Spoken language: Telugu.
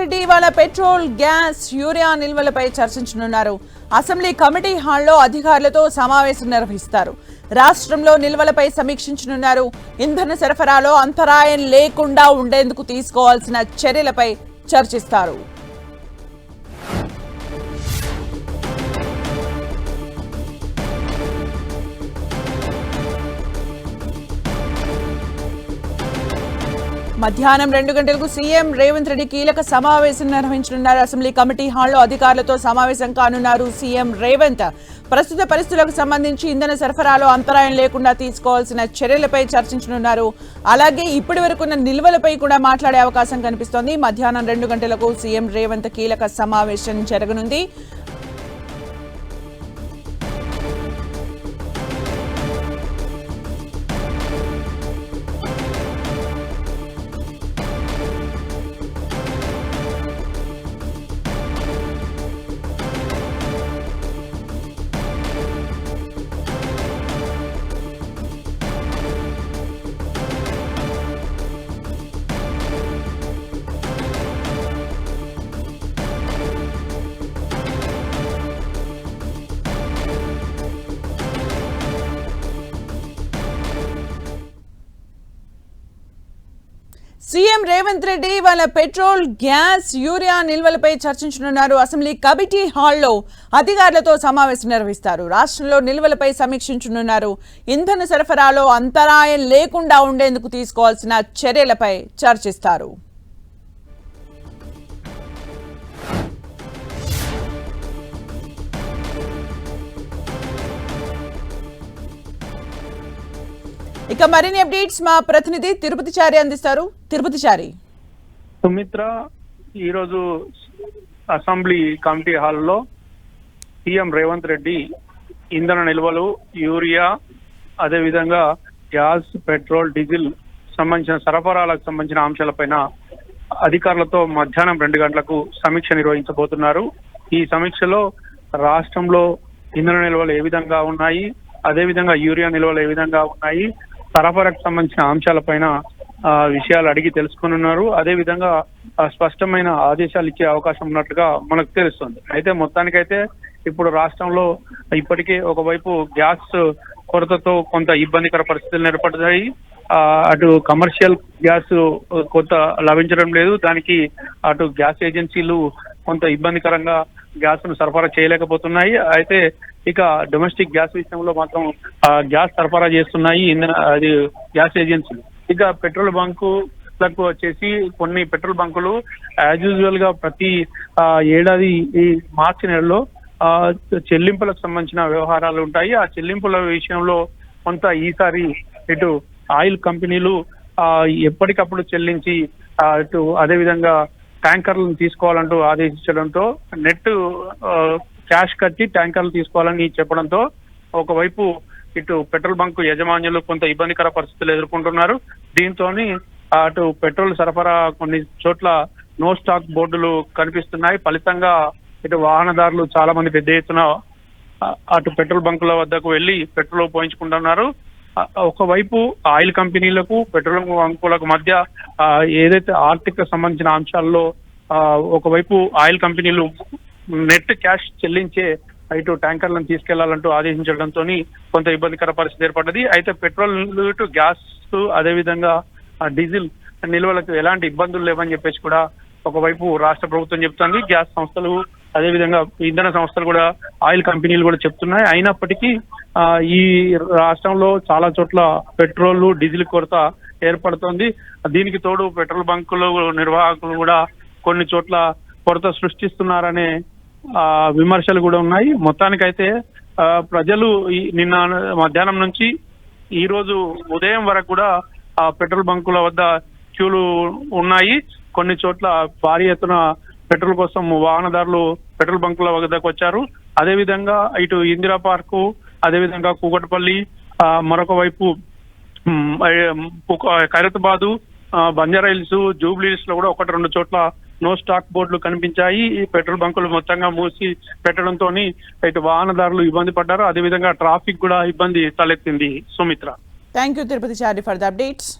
రెడ్డి ఇవాళ పెట్రోల్, గ్యాస్, యూరియా నిల్వలపై చర్చించనున్నారు. అసెంబ్లీ కమిటీ హాల్లో అధికారులతో సమావేశం నిర్వహిస్తారు. రాష్ట్రంలో నిల్వలపై సమీక్షించనున్నారు. ఇంధన సరఫరాలో అంతరాయం లేకుండా ఉండేందుకు తీసుకోవాల్సిన చర్యలపై చర్చిస్తారు. మధ్యాహ్నం 2 గంటలకు సీఎం రేవంత్ రెడ్డి కీలక సమావేశం నిర్వహించనున్నారు. అసెంబ్లీ కమిటీ హాల్లో అధికారులతో సమావేశం కానున్నారు సీఎం రేవంత్. ప్రస్తుత పరిస్థితులకు సంబంధించి ఇంధన సరఫరాలో అంతరాయం లేకుండా తీసుకోవాల్సిన చర్యలపై చర్చించనున్నారు. అలాగే ఇప్పటి వరకున్న నిల్వలపై కూడా మాట్లాడే అవకాశం కనిపిస్తోంది. మధ్యాహ్నం 2 గంటలకు సీఎం రేవంత్ కీలక సమావేశం జరగనుంది. సీఎం రేవంత్ రెడ్డి ఇవాళ పెట్రోల్, గ్యాస్, యూరియా నిల్వలపై చర్చించనున్నారు. అసెంబ్లీ కమిటీ హాల్లో అధికారులతో సమావేశం నిర్వహిస్తారు. రాష్ట్రంలో నిల్వలపై సమీక్షించనున్నారు. ఇంధన సరఫరాలో అంతరాయం లేకుండా ఉండేందుకు తీసుకోవాల్సిన చర్యలపై చర్చిస్తారు. ఇక మరిన్ని అప్డేట్స్ మా ప్రతినిధి తిరుపతి చారి అందిస్తారు. తిరుపతి చారి. సుమిత్ర, ఈరోజు అసెంబ్లీ కమిటీ హాల్లో సీఎం రేవంత్ రెడ్డి ఇంధన నిల్వలు, యూరియా, అదేవిధంగా గ్యాస్, పెట్రోల్, డీజిల్ సంబంధించిన సరఫరాలకు సంబంధించిన అంశాలపైన అధికారులతో మధ్యాహ్నం 2 గంటలకు సమీక్ష నిర్వహించబోతున్నారు. ఈ సమీక్షలో రాష్ట్రంలో ఇంధన నిల్వలు ఏ విధంగా ఉన్నాయి, అదేవిధంగా యూరియా నిల్వలు ఏ విధంగా ఉన్నాయి, సరఫరాకు సంబంధించిన అంశాలపైన విషయాలు అడిగి తెలుసుకున్నారు. అదేవిధంగా స్పష్టమైన ఆదేశాలు ఇచ్చే అవకాశం ఉన్నట్లుగా మనకు తెలుస్తుంది. అయితే మొత్తానికైతే ఇప్పుడు రాష్ట్రంలో ఇప్పటికే ఒకవైపు గ్యాస్ కొరతతో కొంత ఇబ్బందికర పరిస్థితులు ఏర్పడ్డాయి. అటు కమర్షియల్ గ్యాస్ కొంత లభించడం లేదు. దానికి అటు గ్యాస్ ఏజెన్సీలు కొంత ఇబ్బందికరంగా గ్యాస్ ను సరఫరా చేయలేకపోతున్నాయి. అయితే ఇక డొమెస్టిక్ గ్యాస్ విషయంలో మాత్రం గ్యాస్ సరఫరా చేస్తున్నాయి అది గ్యాస్ ఏజెన్సీలు. ఇక పెట్రోల్ బంకులకు వచ్చేసి కొన్ని పెట్రోల్ బంకులు యాజ్ యూజువల్ గా ప్రతి ఏడాది ఈ మార్చి నెలలో చెల్లింపులకు సంబంధించిన వ్యవహారాలు ఉంటాయి. ఆ చెల్లింపుల విషయంలో కొంత ఈసారి ఇటు ఆయిల్ కంపెనీలు ఎప్పటికప్పుడు చెల్లించి ఇటు అదేవిధంగా ట్యాంకర్లను తీసుకోవాలంటూ ఆదేశించడంతో నెట్ క్యాష్ కట్టి ట్యాంకర్లు తీసుకోవాలని చెప్పడంతో ఒకవైపు ఇటు పెట్రోల్ బంక్ యజమానులు కొంత ఇబ్బందికర పరిస్థితులు ఎదుర్కొంటున్నారు. దీంతో అటు పెట్రోల్ సరఫరా కొన్ని చోట్ల నో స్టాక్ బోర్డులు కనిపిస్తున్నాయి. ఫలితంగా ఇటు వాహనదారులు చాలా మంది పెద్ద ఎత్తున అటు పెట్రోల్ బంకుల వద్దకు వెళ్లి పెట్రోల్ పోయించుకుంటున్నారు. ఒకవైపు ఆయిల్ కంపెనీలకు, పెట్రోల్ బంకులకు మధ్య ఏదైతే ఆర్థిక సంబంధించిన అంశాల్లో ఒకవైపు ఆయిల్ కంపెనీలు నెట్ క్యాష్ చెల్లించే ఇటు ట్యాంకర్లను తీసుకెళ్లాలంటూ ఆదేశించడంతో కొంత ఇబ్బందికర పరిస్థితి ఏర్పడ్డది. అయితే పెట్రోల్, ఇటు గ్యాస్, అదేవిధంగా డీజిల్ నిల్వలకు ఎలాంటి ఇబ్బందులు లేవని చెప్పేసి కూడా ఒకవైపు రాష్ట్ర ప్రభుత్వం చెప్తుంది. గ్యాస్ సంస్థలు, అదేవిధంగా ఇంధన సంస్థలు కూడా, ఆయిల్ కంపెనీలు కూడా చెప్తున్నాయి. అయినప్పటికీ ఈ రాష్ట్రంలో చాలా చోట్ల పెట్రోల్, డీజిల్ కొరత ఏర్పడుతోంది. దీనికి తోడు పెట్రోల్ బంకులు నిర్వాహకులు కూడా కొన్ని చోట్ల కొరత సృష్టిస్తున్నారనే విమర్శలు కూడా ఉన్నాయి. మొత్తానికైతే ప్రజలు నిన్న మధ్యాహ్నం నుంచి ఈ రోజు ఉదయం వరకు కూడా పెట్రోల్ బంకుల వద్ద క్యూలు ఉన్నాయి. కొన్ని చోట్ల భారీ ఎత్తున పెట్రోల్ కోసం వాహనదారులు పెట్రోల్ బంకుల వద్దకు వచ్చారు. అదేవిధంగా ఇటు ఇందిరా పార్కు, అదేవిధంగా కూకట్పల్లి, మరొక వైపు ఖైరతాబాదు, బంజారాహిల్స్, జూబ్లీహిల్స్ లో కూడా 1-2 చోట్ల నో స్టాక్ బోర్డులు కనిపించాయి. ఈ పెట్రోల్ బంకులు మొత్తంగా మూసి పెట్టడంతో ఇటు వాహనదారులు ఇబ్బంది పడ్డారు. అదేవిధంగా ట్రాఫిక్ కూడా ఇబ్బంది తలెత్తింది. Sumitra, thank you Tirupati Chari for the updates.